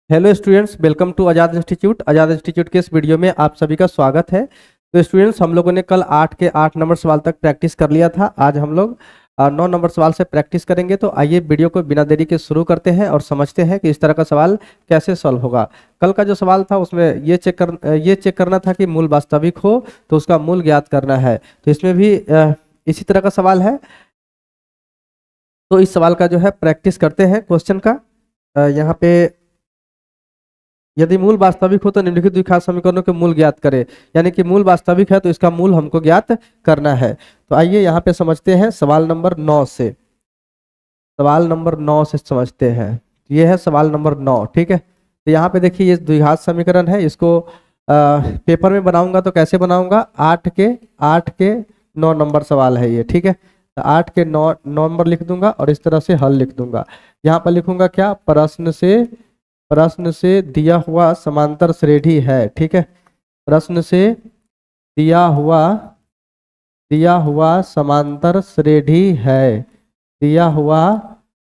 Hello students, welcome to Azad institute. Azad institute के इस video में आप सभी का स्वागत है। तो स्टूडेंट्स, हम लोगों ने कल 8 के 8 नंबर सवाल तक प्रैक्टिस कर लिया था। आज हम लोग 9 नंबर सवाल से प्रैक्टिस करेंगे। तो आइए वीडियो को बिना देरी के शुरू करते हैं और समझते हैं कि इस तरह का सवाल कैसे सॉल्व होगा। कल का जो सवाल था उसमें ये चेक करना था कि मूल वास्तविक हो तो उसका मूल ज्ञात करना है। तो इसमें भी इसी तरह का सवाल है। तो इस सवाल का जो है प्रैक्टिस करते हैं क्वेश्चन का। यहाँ पे यदि मूल वास्तविक हो तो निम्नलिखित द्विघात समीकरणों के मूल ज्ञात करें। यानी कि मूल वास्तविक है तो इसका मूल हमको ज्ञात करना है। तो आइए यहाँ पे समझते हैं सवाल नंबर 9 से। सवाल नंबर 9 से समझते हैं। ये है सवाल नंबर 9, ठीक है। तो यहाँ पे देखिए, ये द्विघात समीकरण है। इसको पेपर में बनाऊंगा तो कैसे बनाऊंगा, 8 के 9 नंबर सवाल है ये, ठीक है। तो 8 के 9 नंबर लिख दूंगा और इस तरह से हल लिख दूंगा। यहाँ पर लिखूंगा क्या, प्रश्न से दिया हुआ समांतर श्रेणी है, ठीक है। प्रश्न से दिया हुआ समांतर श्रेणी है, दिया हुआ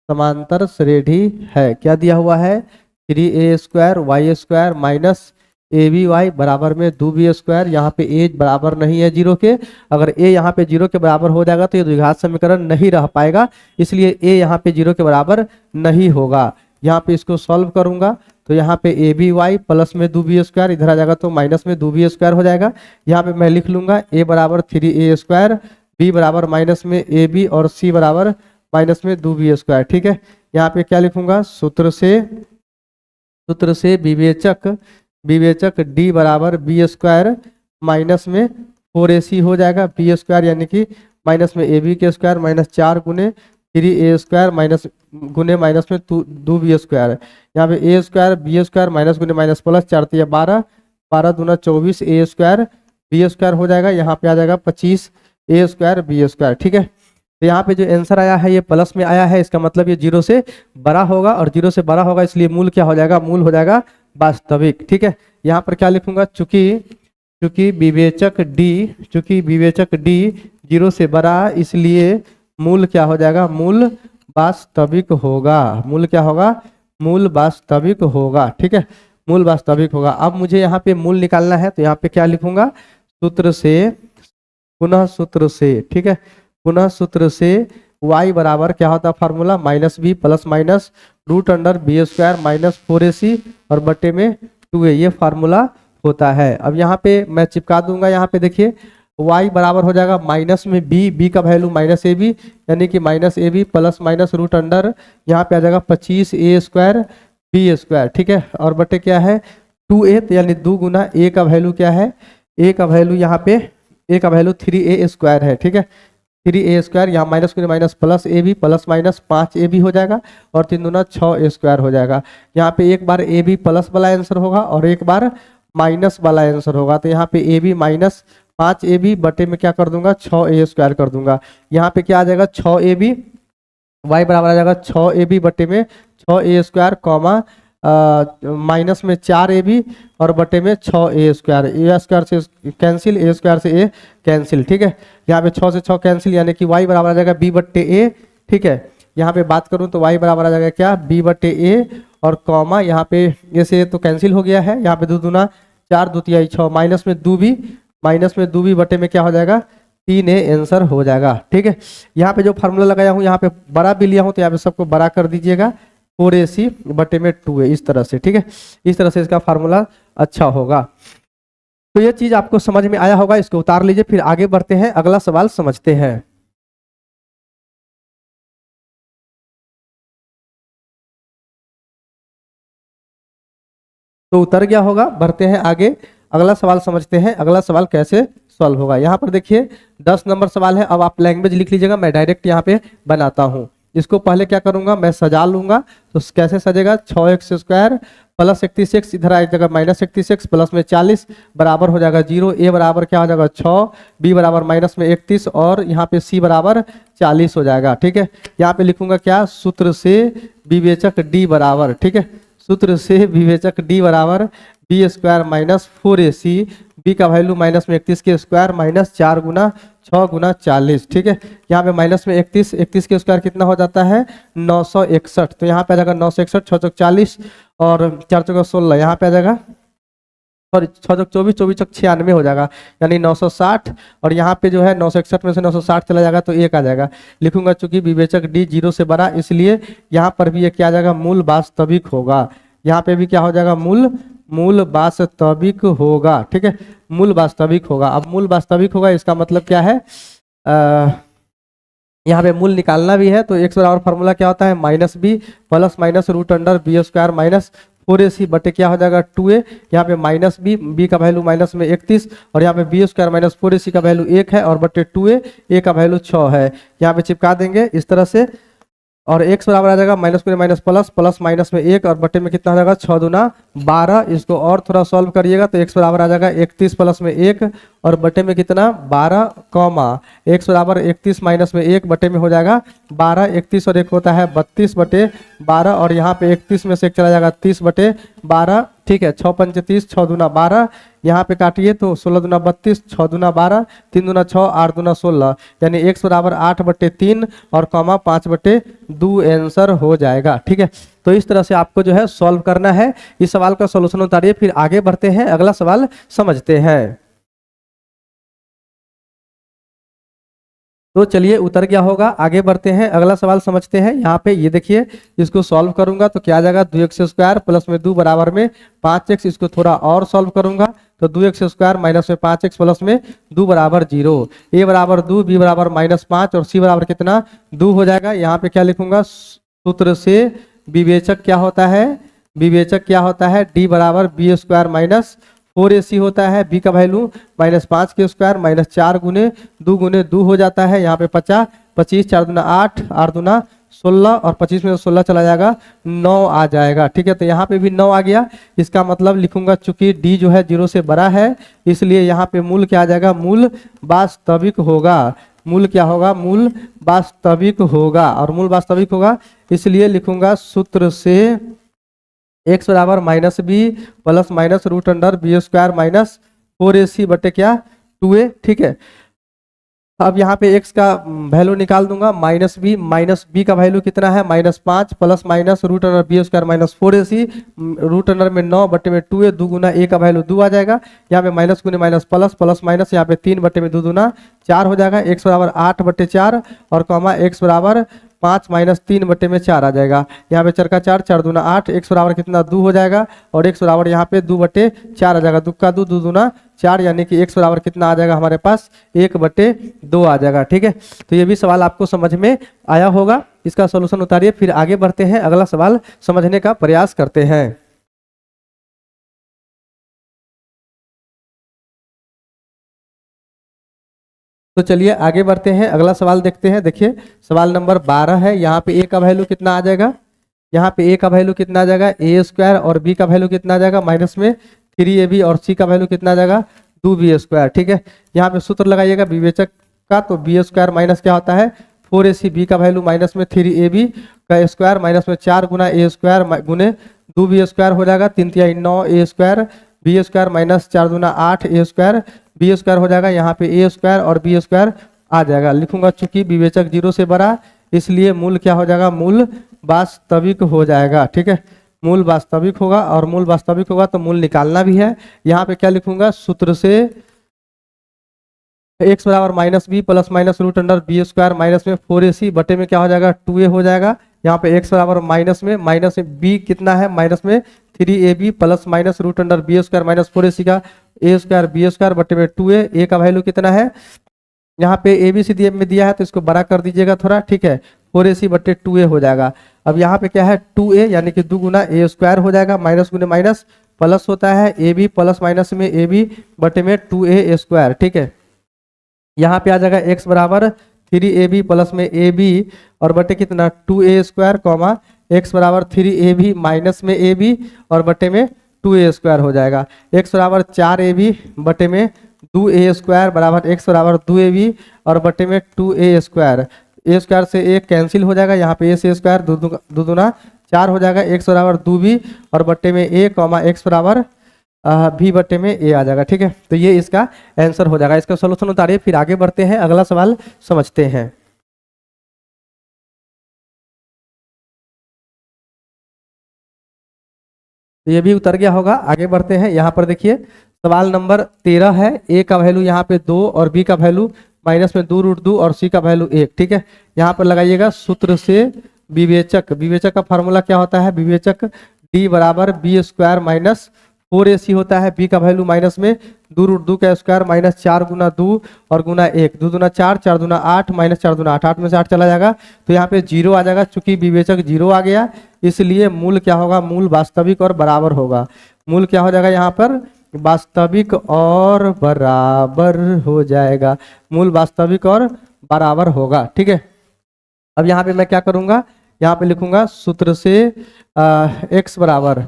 समांतर श्रेणी है। क्या दिया हुआ है, 3a² y² माइनस aby बराबर में 2b²। यहाँ पे a बराबर नहीं है 0 के। अगर a यहाँ पे 0 के बराबर हो जाएगा तो ये द्विघात समीकरण नहीं रह पाएगा, इसलिए a यहाँ पे 0 के बराबर नहीं होगा। यहाँ पे इसको सॉल्व करूंगा तो यहाँ पे aby प्लस में 2b², इधर आ जाएगा तो माइनस में 2b² हो जाएगा। यहाँ पे मैं लिख लूंगा a बराबर 3a², b बराबर माइनस में ab और c बराबर माइनस में 2b², ठीक है। यहाँ पे क्या लिखूंगा, सूत्र से विवेचक d बराबर b² माइनस में 4ac हो जाएगा। b² यानी कि माइनस में ab² माइनस 4 गुने 3a² माइनस गुने माइनस में 2b²। यहाँ पे a² b² माइनस गुने माइनस प्लस 4 तो 12, 12 दूना 24 a² b² हो जाएगा। यहाँ पे आ जाएगा 25 a² b², ठीक है। तो यहाँ पे जो आंसर आया है ये प्लस में आया है, इसका मतलब ये 0 से बड़ा होगा, और 0 से बड़ा होगा इसलिए मूल क्या हो जाएगा, मूल हो जाएगा वास्तविक, ठीक है। यहाँ पर क्या लिखूंगा, चूंकि विवेचक D 0 से बड़ा, इसलिए मूल क्या हो जाएगा, मूल वास्तविक होगा। मूल क्या होगा, मूल वास्तविक होगा, ठीक है। मूल वास्तविक होगा। अब मुझे यहाँ पे मूल निकालना है तो यहाँ पे क्या लिखूंगा, पुनः सूत्र से, ठीक है। पुनः सूत्र से y बराबर क्या होता है formula, -b plus minus √b² minus 4ac और बटे में 2a, ये फार्मूला होता है। अब यहाँ पे मैं चिपका दूंगा। यहाँ पे देखिए y बराबर हो जाएगा माइनस में b का वैल्यू -ab, यानी कि -ab प्लस माइनस √, यहाँ पे आ जाएगा 25a² b², ठीक है। और बटे क्या है 2a, तो यानी 2 गुना a का वैल्यू क्या है, a का वैल्यू यहाँ पे a का वैल्यू 3a² है, ठीक है। 3a², यहाँ माइनस गुने minus plus ab plus minus 5ab हो जाएगा और 3 दूना 6a² हो जाएगा। यहाँ पे एक बार ab प्लस वाला आंसर होगा और एक बार माइनस वाला आंसर होगा। तो यहाँ पे ab माइनस 5ab बटे में क्या कर दूंगा, 6a² कर दूंगा। यहाँ पे क्या आ जाएगा 6ab, y बराबर आ जाएगा 6ab बटे में 6a² कॉमा माइनस में 4ab और बटे में 6a², a² से कैंसिल, a² से a कैंसिल, ठीक है। यहाँ पे 6 से 6 कैंसिल, यानी कि y बराबर आ जाएगा b बट्टे a, ठीक है। यहाँ पे बात करूँ तो y बराबर आ जाएगा क्या, b बट्टे a और कॉमा यहाँ पे ये से तो कैंसिल हो गया है। यहाँ पे 2 दूना 4 2 तिहाई 6 माइनस में 2b बटे में क्या हो जाएगा 3a आंसर हो जाएगा, ठीक है। यहाँ पे जो फार्मूला लगाया हूँ यहाँ पे बड़ा भी लिया हूँ तो यहाँ पे सबको बड़ा कर दीजिएगा, 4ac बटे में 2a, इस तरह से, ठीक है। इस तरह से इसका फार्मूला अच्छा होगा। तो ये चीज आपको समझ में आया होगा, इसको उतार लीजिए। फिर आगे बढ़ते हैं, अगला सवाल समझते हैं। तो उतर गया होगा, बढ़ते हैं आगे, अगला सवाल समझते हैं। अगला सवाल कैसे सॉल्व होगा, यहाँ पर देखिए 10 नंबर सवाल है। अब आप लैंग्वेज लिख लीजिएगा, मैं डायरेक्ट यहाँ पे बनाता हूँ। इसको पहले क्या करूंगा, मैं सजा लूंगा। तो कैसे सजेगा, 6x² प्लस 86, इधर आ जाएगा -86 प्लस में 40 बराबर हो जाएगा 0। a बराबर क्या हो जाएगा 6, b बराबर माइनस में 31 और यहाँ पे c बराबर 40 हो जाएगा, ठीक है। यहाँ पे लिखूंगा क्या, सूत्र से विवेचक d बराबर, ठीक है। सूत्र से विवेचक d बराबर b² माइनस 4ac बी का वैल्यू माइनस में 31 के स्क्वायर माइनस 4 गुना 6 गुना 40, ठीक है। यहाँ पे माइनस में 31, 31 के स्क्वायर कितना हो जाता है 961, तो यहाँ पे आ जाएगा 961, 6 चौक 40 और 4 चौक 16, यहाँ पे आ जाएगा और 6 चौक 24, 24 चौक 96 हो जाएगा, यानी 960। और यहाँ पे जो है 961 में से 960 चला जाएगा तो 1 आ जाएगा। लिखूंगा चूंकि विवेचक डी 0 से बड़ा, इसलिए यहाँ पर भी ये क्या आ जाएगा, मूल वास्तविक होगा। यहाँ पे भी क्या हो जाएगा, मूल वास्तविक होगा, ठीक है, मूल वास्तविक होगा। अब मूल वास्तविक होगा इसका मतलब क्या है, यहाँ पे मूल निकालना भी है, तो x बराबर फार्मूला क्या होता है minus b plus minus root under b square minus 4ac बटे क्या हो जाएगा 2a। यहाँ पे माइनस बी का वैल्यू माइनस में 31 और यहाँ पे बी स्क्वायर माइनस 4ac का वैल्यू 1 है और बटे 2a, a का वैल्यू 6 है। यहाँ पे चिपका देंगे इस तरह से और x बराबर आ जाएगा माइनस में माइनस प्लस, प्लस माइनस में 1 और बटे में कितना हो जाएगा 6 दूना 12। इसको और थोड़ा सॉल्व करिएगा तो x बराबर आ जाएगा 31 प्लस में 1 और बटे में कितना 12 कॉमा x बराबर 31 माइनस में 1 बटे में हो जाएगा 12। 31 और 1 होता है 32 बटे 12 और यहाँ पे 31 में से 1 चला जाएगा 30 बटे 12, ठीक है। 6 पंच 30, 6 दूना 12, यहाँ पे काटिए तो 16 दूना 32, 6 दूना 12, 3 दूना 6, 8 दूना 16, यानी x बराबर 8 बटे 3 और कॉमा 5 बटे 2 आंसर हो जाएगा, ठीक है। तो इस तरह से आपको जो है सॉल्व करना है। इस सवाल का सॉल्यूशन उतारिए, फिर आगे बढ़ते हैं, अगला सवाल समझते हैं। तो चलिए उतर गया होगा, आगे बढ़ते हैं, अगला सवाल समझते हैं। यहाँ पे ये देखिए, इसको सॉल्व करूंगा तो क्या आ जाएगा 2x स्क्वायर प्लस में 2 बराबर में 5x। इसको थोड़ा और सॉल्व करूंगा तो 2x स्क्वायर माइनस में 5x प्लस में 2 बराबर 0, a बराबर 2, b बराबर -5 और c बराबर कितना 2 हो जाएगा। यहाँ पे क्या लिखूंगा, सूत्र से विवेचक क्या होता है, विवेचक क्या होता है d बराबर बी स्क्वायर माइनस 4ac होता है, b का वैल्यू -5 के स्क्वायर माइनस 4 गुने 2 हो जाता है। यहाँ पे 50, 25, 4 दूना 8, 8 दूना 16 और 25 में 16 चला जाएगा 9 आ जाएगा, ठीक है। तो यहाँ पे भी 9 आ गया। इसका मतलब लिखूंगा चूंकि d जो है 0 से बड़ा है, इसलिए यहाँ पे मूल क्या आ जाएगा, मूल वास्तविक होगा। मूल क्या होगा, मूल वास्तविक होगा और मूल वास्तविक होगा इसलिए लिखूंगा सूत्र से x बराबर minus b plus minus root under b square minus 4ac बटे क्या 2a, ठीक है। अब यहाँ पे x का वैल्यू निकाल दूंगा, माइनस बी का वैल्यू कितना है -5 plus minus root under b square minus 4ac, root under में 9 बटे में 2a, 2 गुना a का वैल्यू 2 आ जाएगा। यहाँ पे माइनस गुने माइनस प्लस, प्लस माइनस यहाँ पे 3 बटे में 2 दूना 4 हो जाएगा। x बराबर 8 बटे 4 और कॉमा x बराबर 5 माइनस 3 बटे में 4 आ जाएगा। यहाँ पे 4 का 4, 4 दूना 8, x बराबर कितना 2 हो जाएगा और x बराबर यहाँ पे 2 बटे 4 आ जाएगा। 2 का 2, 2 दूना 4, यानी कि x बराबर कितना आ जाएगा हमारे पास 1 बटे 2 आ जाएगा, ठीक है। तो ये भी सवाल आपको समझ में आया होगा। इसका सोल्यूशन उतारिए, फिर आगे बढ़ते हैं, अगला सवाल समझने का प्रयास करते हैं। तो चलिए आगे बढ़ते हैं, अगला सवाल देखते हैं। देखिए सवाल नंबर 12 है। यहाँ पे a का वैल्यू कितना आ जाएगा, यहाँ पे a का वैल्यू कितना आ जाएगा a स्क्वायर और b का वैल्यू कितना आ जाएगा माइनस में 3ab और c का वैल्यू कितना आ जाएगा 2b स्क्वायर, ठीक है। यहाँ पे सूत्र लगाइएगा विवेचक का, तो b स्क्वायर माइनस क्या होता है 4ac, b का वैल्यू माइनस में 3ab का स्क्वायर माइनस में 4 गुना a स्क्वायर गुने 2b स्क्वायर हो जाएगा। 3 तिहाई 9 a square, b square minus 4 दूना 8 a स्क्वायर, बी स्क्वायर हो जाएगा। यहाँ पे a स्क्वायर और b स्क्वायर आ जाएगा। लिखूंगा चूंकि विवेचक 0 से बड़ा, इसलिए मूल क्या हो जाएगा, मूल वास्तविक हो जाएगा, ठीक है। मूल वास्तविक होगा और मूल वास्तविक होगा तो मूल निकालना भी है। यहाँ पे क्या लिखूंगा, सूत्र से x बराबर minus b plus minus root under b square minus में 4ac बटे में क्या हो जाएगा 2a हो जाएगा। यहाँ पे x बराबर माइनस में b कितना है माइनस में 3ab plus minus root under b square minus 4ac का a स्क्वायर बी स्क्वायर बटे में 2a का वैल्यू कितना है, यहाँ पे ABCD में दिया है तो इसको बड़ा कर दीजिएगा थोड़ा, ठीक है। 4ac बटे 2a हो जाएगा। अब यहाँ पे क्या है 2a यानी कि 2 गुना a स्क्वायर हो जाएगा, माइनस गुने माइनस प्लस होता है ab प्लस माइनस में ab बटे में 2a स्क्वायर, ठीक है। यहाँ पे आ जाएगा x बराबर 3ab प्लस में ab और बटे कितना 2a स्क्वायर कॉमा x बराबर 3ab माइनस में ab और बटे में 2a स्क्वायर हो जाएगा। x बराबर 4ab बटे में 2a स्क्वायर बराबर x बराबर 2ab और बटे में 2a स्क्वायर। a स्क्वायर से एक कैंसिल हो जाएगा, यहाँ पे a से स्क्वायर 2 दूना 4 हो जाएगा। x बराबर 2b और बटे में a कॉमा x बराबर भी बटे में ए आ जाएगा। ठीक है, तो ये इसका आंसर हो जाएगा। इसका सोल्यूशन उतारिए, फिर आगे बढ़ते हैं, अगला सवाल समझते हैं। तो ये भी उतर गया होगा। आगे बढ़ते हैं, यहाँ पर देखिए सवाल नंबर 13 है। ए का वैल्यू यहाँ पे 2 और बी का वैल्यू माइनस में 2√2 और सी का वैल्यू 1। ठीक है, यहाँ पर लगाइएगा सूत्र से विवेचक। विवेचक का फार्मूला क्या होता है? विवेचक डी बराबर बी स्क्वायर माइनस 4ac होता है। बी का वैल्यू माइनस में 2√2 का स्क्वायर माइनस 4 गुना 2 और गुना 1, 2 दूना 4, 4 दूना 8 माइनस 4 दूना 8, 8 में से 8 चला जाएगा तो यहाँ पे 0 आ जाएगा। चूंकि विवेचक 0 आ गया इसलिए मूल क्या होगा? मूल वास्तविक और बराबर होगा। मूल क्या हो जाएगा? यहाँ पर वास्तविक और बराबर हो जाएगा। मूल वास्तविक और बराबर होगा। ठीक है, अब यहाँ पे मैं क्या करूंगा? यहाँ पे लिखूंगा सूत्र से एक्स बराबर,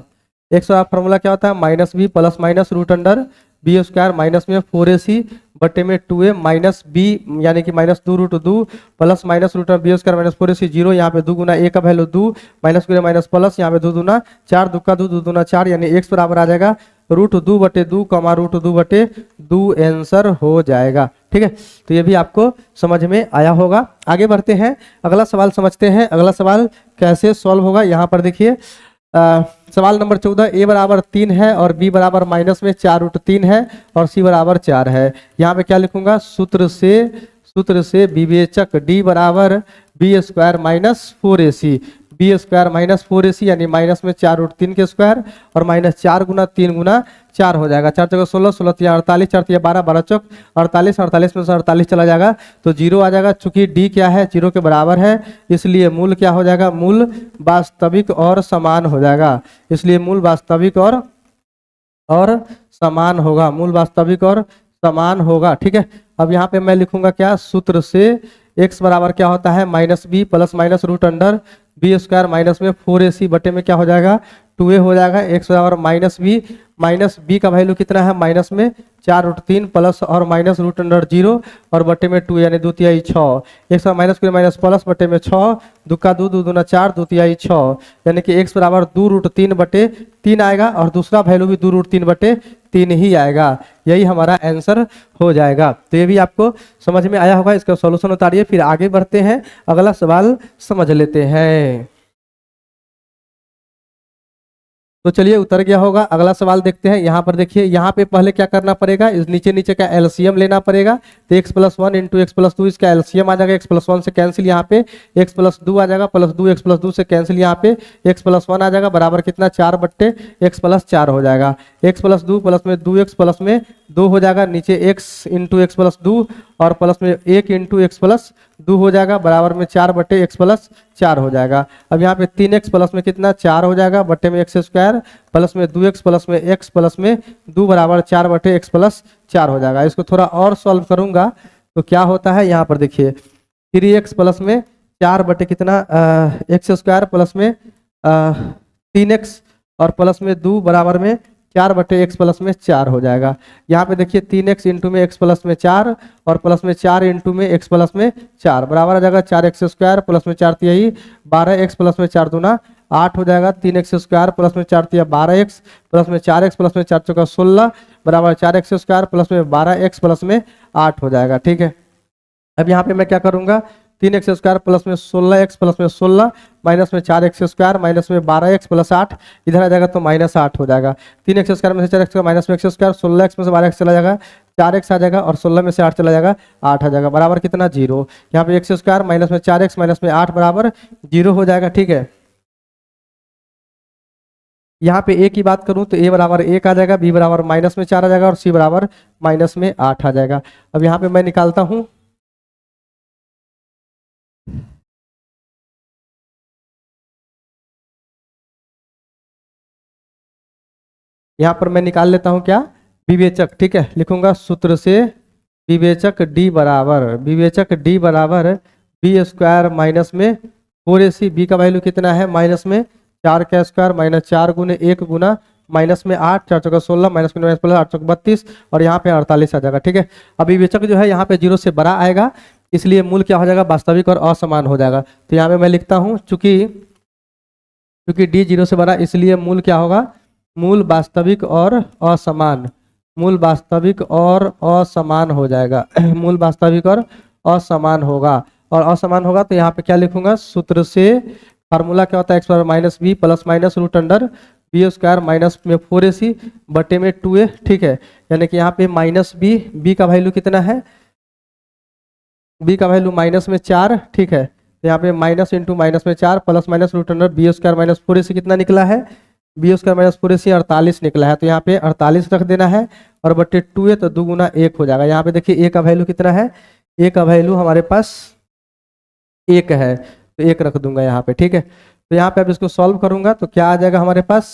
एक्स का फॉर्मूला क्या होता है? Minus b plus minus root under b square minus में 4ac बटे में 2a माइनस बी यानी कि minus 2√2 plus minus root under b square minus 4ac 0। यहाँ पे 2 गुना a का वैल्यू 2 माइनस गुना माइनस प्लस, यहाँ पे 2 दूना 4, 2 का 2, 2 दूना 4 यानी x बराबर आ जाएगा √2 बटे 2 कमा √2 बटे 2 आंसर हो जाएगा। ठीक है, तो ये भी आपको समझ में आया होगा। आगे बढ़ते हैं, अगला सवाल समझते हैं। अगला सवाल कैसे सॉल्व होगा? यहाँ पर देखिए सवाल नंबर 14, ए बराबर 3 है और बी बराबर माइनस में 4√3 है और सी बराबर 4 है। यहाँ पे क्या लिखूंगा? सूत्र से विवेचक डी बराबर b square minus 4ac, b square minus 4ac यानी माइनस में 4√3 के स्क्वायर और माइनस 4 गुना 3 गुना 4 हो जाएगा। 4 जगह 16, 16 तिया 48, 4 तिया 12, 12 चौक 48, 48 में से 48 चला जाएगा तो 0 आ जाएगा। चूंकि डी क्या है? 0 के बराबर है इसलिए मूल क्या हो जाएगा? मूल वास्तविक और समान हो जाएगा। इसलिए मूल वास्तविक और समान होगा। मूल वास्तविक और समान होगा। ठीक है, अब यहाँ पे मैं लिखूंगा क्या? सूत्र से x बराबर क्या होता है? Minus b plus minus root under b square minus में 4ac बटे में क्या हो जाएगा? 2a हो जाएगा। x बराबर माइनस बी का वैल्यू कितना है? माइनस में 4√3 प्लस और माइनस रूट अंडर 0 और बटे में 2 यानी 2 तिहाई 6, एक सौ माइनस को माइनस प्लस बटे में 6, 2 का 2, 2 दूना 4, 2 तिहाई 6 यानी कि x बराबर 2√3 बटे 3 आएगा और दूसरा वैल्यू भी 2√3 बटे 3 ही आएगा। यही हमारा आंसर हो जाएगा। तो ये भी आपको समझ में आया होगा। इसका सॉल्यूशन उतारिए, फिर आगे बढ़ते हैं, अगला सवाल समझ लेते हैं। तो चलिए उतर गया होगा। अगला सवाल देखते हैं। यहाँ पर देखिए, यहाँ पे पहले क्या करना पड़ेगा? इस नीचे का एलसीएम लेना पड़ेगा। तो x plus 1 into x plus 2 इसका एलसीएम आ जाएगा। x प्लस 1 से कैंसिल, यहाँ पे x प्लस 2 आ जाएगा, प्लस 2 x प्लस 2 से कैंसिल, यहाँ पे x प्लस 1 आ जाएगा बराबर कितना? 4 बट्टे x प्लस 4 हो जाएगा। x प्लस 2 प्लस में 2x प्लस में 2 हो जाएगा, नीचे x इंटू एक्स प्लस 2 और प्लस में 1 इंटू एक्स प्लस 2 हो जाएगा बराबर में 4 बट्टे x प्लस 4 हो जाएगा। अब यहाँ पे 3x प्लस में कितना? 4 हो जाएगा बट्टे में एक्स स्क्वायर प्लस में 2x प्लस में x प्लस में 2 बराबर 4 बटे x प्लस 4 हो जाएगा। इसको थोड़ा और सॉल्व करूंगा तो क्या होता है? यहाँ पर देखिए 3x प्लस में 4 बटे कितना? एक्स स्क्वायर प्लस में 3x और प्लस में 2 बराबर में 4 बटे एक्स प्लस में 4 हो जाएगा। यहाँ पे देखिए 3x इंटू में एक्स प्लस में 4 और प्लस में 4 इंटू में एक्स प्लस में 4 बराबर आ जाएगा 4x स्क्वायर प्लस में 4 तिहाई 12x प्लस में 4 दूना 8 हो जाएगा। 3x स्क्वायर प्लस में 4 तिया 12x प्लस में 4x प्लस में 4 चौका 16 बराबर 4x स्क्वायर प्लस में 12x प्लस में 8 हो जाएगा। ठीक है, अब यहाँ पे मैं क्या करूंगा? 3x स्क्वायर प्लस में 16x प्लस में 16 माइनस में 4x स्क्वायर माइनस में 12x प्लस 8 इधर आ जाएगा तो माइनस 8 हो जाएगा। 3x स्क्वायर में से 4x माइनस में x स्क्वायर 16x में से 12x चला जाएगा, 4x आ जाएगा और 16 में से 8 चला जाएगा 8 आ जाएगा बराबर कितना? 0। यहाँ पे x स्क्वायर माइनस में 4x माइनस में 8 बराबर 0 हो जाएगा। ठीक है, यहाँ पे a की बात करूं तो a बराबर 1 आ जाएगा, b बराबर माइनस में 4 आ जाएगा और c बराबर माइनस में 8 आ जाएगा। अब यहाँ पे मैं निकालता हूं, यहाँ पर मैं निकाल लेता हूं क्या? विवेचक। ठीक है, लिखूंगा सूत्र से विवेचक d बराबर बी स्क्वायर माइनस में 4ac, b का वैल्यू कितना है? माइनस में 4 का स्क्वायर माइनस 4 गुने 1 गुना माइनस में 8, 4 चौका 16 माइनस में प्लस 8 चौक 32 और यहाँ पे 48 आ जाएगा। ठीक है, अब विवेचक जो है यहाँ पे 0 से बड़ा आएगा इसलिए मूल क्या हो जाएगा? वास्तविक और असमान हो जाएगा। तो यहाँ पे मैं लिखता हूँ चूंकि d 0 से बड़ा इसलिए मूल क्या होगा? मूल वास्तविक और असमान, मूल वास्तविक और असमान हो जाएगा मूल वास्तविक और असमान होगा, और असमान होगा तो यहाँ पे क्या लिखूंगा, सूत्र से फार्मूला क्या होता है, x power minus b plus minus root under b square minus में 4ac बटे में 2a, ठीक है। यानी कि यहाँ पे माइनस बी का वैल्यू कितना है, बी का वैल्यू माइनस में 4, ठीक है। तो यहाँ पे माइनस इंटू माइनस में 4 plus minus root under b square minus 4ac कितना निकला है, बी स्क्वायर माइनस 4ac 48 निकला है। तो यहाँ पे 48 रख देना है और बटे 2a, तो 2 गुना 1 हो जाएगा। यहाँ पे देखिए a का वैल्यू कितना है, a का वैल्यू हमारे पास 1 है, तो 1 रख दूंगा यहाँ पे, ठीक है। तो यहाँ पे अब इसको सॉल्व करूंगा तो क्या आ जाएगा हमारे पास,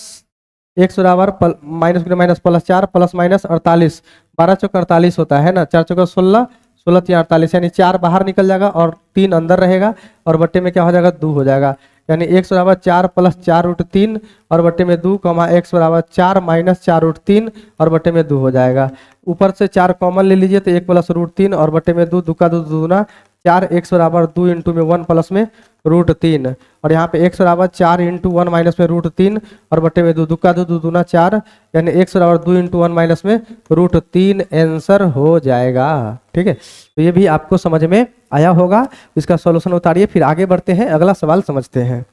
x बराबर minus minus plus 4 plus minus 48, 12 चौका 48 होता है ना, 4 चौका 16, 16 3 48, यानी 4 बाहर निकल जाएगा और 3 अंदर रहेगा, और बट्टे में क्या हो जाएगा, 2 हो जाएगा। यानी x बराबर 4 प्लस 4 रूट 3 और बट्टे में 2, x बराबर 4 माइनस 4 रूट 3 और बट्टे में 2 हो जाएगा। ऊपर से 4 कॉमन ले लीजिए तो 1 प्लस रूट 3 और बट्टे में 2, 2 का 2 दूना 4, x बराबर 2 इंटू में 1 प्लस में रूट 3, और यहाँ पे x बराबर 4 इंटू 1 माइनस में रूट 3 और बट्टे में 2, 2 का 2 दूना 4, यानी x बराबर 2 इंटू 1 माइनस में रूट 3 आंसर हो जाएगा, ठीक है। तो ये भी आपको समझ में आया होगा, इसका सॉल्यूशन उतारिए, फिर आगे बढ़ते हैं, अगला सवाल समझते हैं।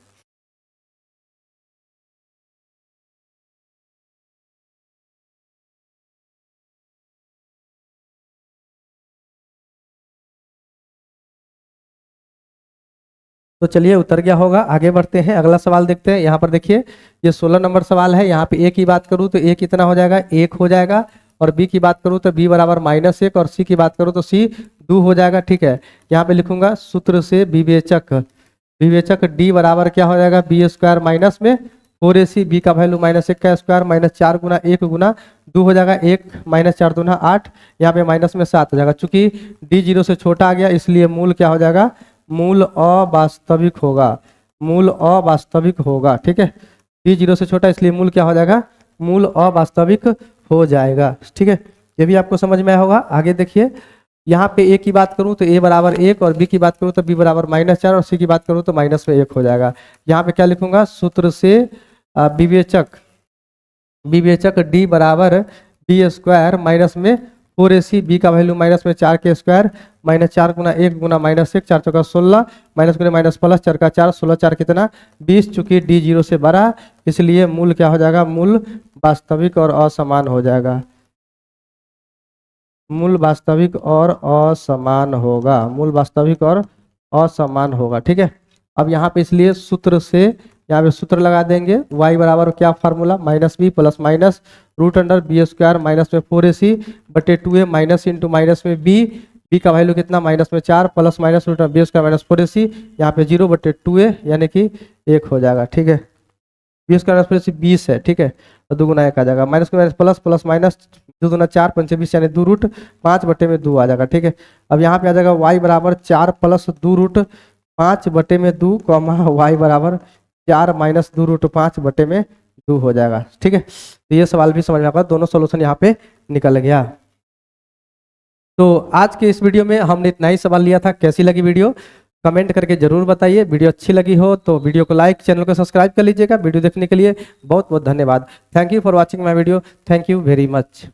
तो चलिए उतर गया होगा, आगे बढ़ते हैं, अगला सवाल देखते हैं। यहाँ पर देखिए ये 16 नंबर सवाल है। यहाँ पे a की बात करूँ तो a कितना हो जाएगा, 1 हो जाएगा, और b की बात करूँ तो b बराबर -1, और c की बात करूँ तो c 2 हो जाएगा, ठीक है। यहाँ पे लिखूंगा सूत्र से विवेचक d बराबर क्या हो जाएगा, बी स्क्वायर माइनस में 4ac, b का वैल्यू -1 का स्क्वायर माइनस 4 गुना 1 गुना 2 हो जाएगा, 1 माइनस 4 दूना 8, यहाँ पे माइनस में 7 हो जाएगा। चूंकि d 0 से छोटा आ गया इसलिए मूल क्या हो जाएगा, मूल अवास्तविक होगा, मूल अवास्तविक होगा, ठीक है। d 0 से छोटा इसलिए मूल क्या हो जाएगा, मूल अवास्तविक हो जाएगा, ठीक है। ये भी आपको समझ में आया होगा। आगे देखिए यहाँ पे a की बात करूँ तो a बराबर 1, और b की बात करूँ तो b बराबर -4, और c की बात करूँ तो माइनस में 1 हो जाएगा। यहाँ पे क्या लिखूंगा, सूत्र से विवेचक d बराबर बी स्क्वायर माइनस में 4ac, b का वैल्यू माइनस में 4 के स्क्वायर माइनस 4 गुना 1 गुना -1, 4 चौका 16 माइनस गुना माइनस प्लस 4 का 4, 16 4 कितना 20, चूंकि d 0 से बड़ा इसलिए मूल क्या हो जाएगा, मूल वास्तविक और असमान हो जाएगा, मूल वास्तविक और असमान होगा, मूल वास्तविक और असमान होगा, ठीक है। अब यहाँ पे इसलिए सूत्र से यहाँ पे सूत्र लगा देंगे, y बराबर क्या formula, -b plus minus root under b square minus में 4ac बटे 2a माइनस इंटू माइनस में b का वैल्यू कितना, -4 plus minus root b square minus 4ac, यहाँ पे 0 बटे 2a यानी कि 1 हो जाएगा, ठीक है। बी स्क्वायर माइनस 4ac 20 है, ठीक है, तो 2 गुना 1 आ जाएगा, minus minus plus plus minus 2 दूना 4 पंचे 20 यानी 2 रूट 5 बटे में 2 आ जाएगा, ठीक है। अब यहाँ पे आ जाएगा y बराबर 4 प्लस 2 रूट 5 बटे में 2, y बराबर 4 माइनस 2 रूट 5 बटे में 2 हो जाएगा, ठीक है। तो ये सवाल भी समझ में आएगा, दोनों सोल्यूशन यहाँ पे निकल गया। तो आज के इस वीडियो में हमने इतना ही सवाल लिया था। कैसी लगी वीडियो कमेंट करके जरूर बताइए। वीडियो अच्छी लगी हो तो वीडियो को लाइक, चैनल को सब्सक्राइब कर लीजिएगा। वीडियो देखने के लिए बहुत बहुत धन्यवाद। Thank you for watching my video. Thank you very much.